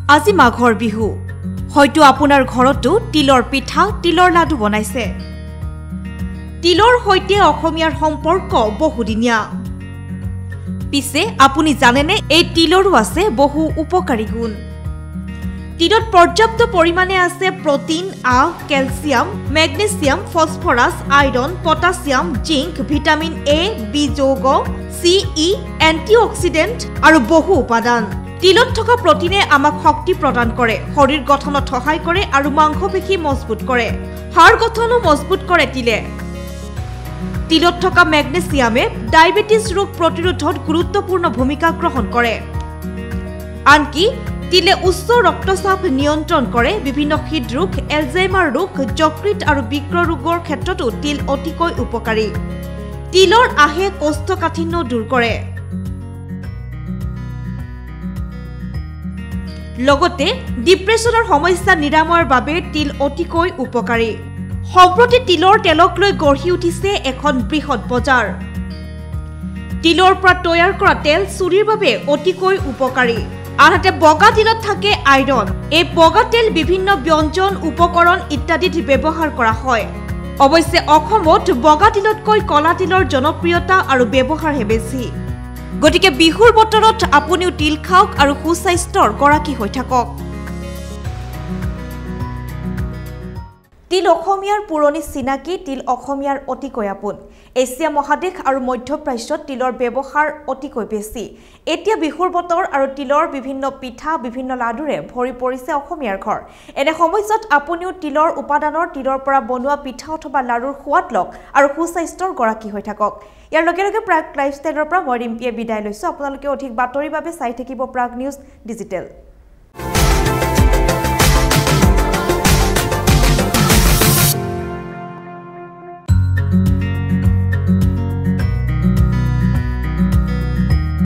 আজি মাঘৰ বিহু হয়তো আপোনাৰ ঘৰতো তিলৰ পিঠা তিলৰ লাডু বনাইছে তিলৰ সৈতে অসমীয়াৰ সম্পৰ্ক বহুদিনীয়া পিছে আপুনি জানেনে এই তিলৰো আছে বহু উপকাৰী গুণ তিলত পৰ্যাপ্ত পৰিমাণে আছে প্ৰটিন আহ calcium magnesium phosphorus iron potassium zinc vitamin A B যৌগ সি ই এন্টিঅক্সিডেন্ট আৰু বহু উপাদান তিলত থকা প্ৰটিনে আমাক শক্তি প্ৰদান কৰে শৰীৰ গঠনত সহায় কৰে আৰু মাংসপেশী মজবুত কৰে হাড় গঠনো মজবুত কৰে তিলত থকা ম্যাগনেসিয়ামে ডায়াবেটিস ৰোগ প্ৰতিৰোধত গুৰুত্বপূৰ্ণ ভূমিকা গ্ৰহণ কৰে আনকি তিলে উচ্চ ৰক্তচাপ নিয়ন্ত্ৰণ কৰে বিভিন্ন হৃদৰোগ এলজাইমাৰ ৰোগ যকৃত আৰু বৃক্ক ৰোগৰ ক্ষেত্ৰতো তিল অতিকৈ উপকাৰী তিলৰ আহে কোষ্ঠকাঠিন্য দূৰ কৰে লগতে ডিপ্ৰেছনৰ সমস্যা নিৰাময়ৰ বাবে তিল অতিকৈ উপকাৰী সম্প্ৰতি তিলৰ তেলক লৈ গঢ়ি উঠিছে এখন বৃহৎ বজাৰ তিলৰ পৰা তৈয়াৰ কৰা তেল চুৰিৰ বাবে অতিকৈ উপকাৰী আনহাতে বগা তিলত থাকে আইৰন এই বগা তেল বিভিন্ন ব্যঞ্জন উপকৰণ ইত্যাদিত ব্যৱহাৰ কৰা হয় অৱশ্যে অসমত বগা তিলতকৈ কলা তিলৰ জনপ্ৰিয়তা আৰু ব্যৱহাৰহে বেছি গতিকে বিহুৰ বতৰত আপুনিও তিল খাওক আৰু সুস্বাস্থ্যৰ গৰাকী হৈ থাকক তিল অসমীয়াৰ পুৰণি চিনাকি তিল অসমীয়াৰ অতিকৈ আপোন এছিয়া মহাদেশ আৰু মধ্যপ্ৰাচ্যত তিলৰ ব্যৱহাৰ অতিকৈ বেছি এতিয়া বিহুৰ বতৰ আৰু তিলৰ বিভিন্ন পিঠা বিভিন্ন লাডুৰে ভৰি পৰিছে অসমীয়াৰ ঘৰ এনে সময়ত আপুনিও তিলৰ উপাদানৰ তিলৰ পৰা বনোৱা পিঠা অথবা লাডুৰ সোৱাদ লওক আৰু সুস্বাস্থ্যৰ গৰাকী হৈ থাকক ইয়াৰ লগে লগে প্ৰাগ লাইফষ্টাইলৰ পৰা মই ৰিম্পিয়ে বিদায় লৈছো আপোনালোকে অধিক বাতৰিৰ বাবে চাই থাকিব প্ৰাগ নিউজ ডিজিটেল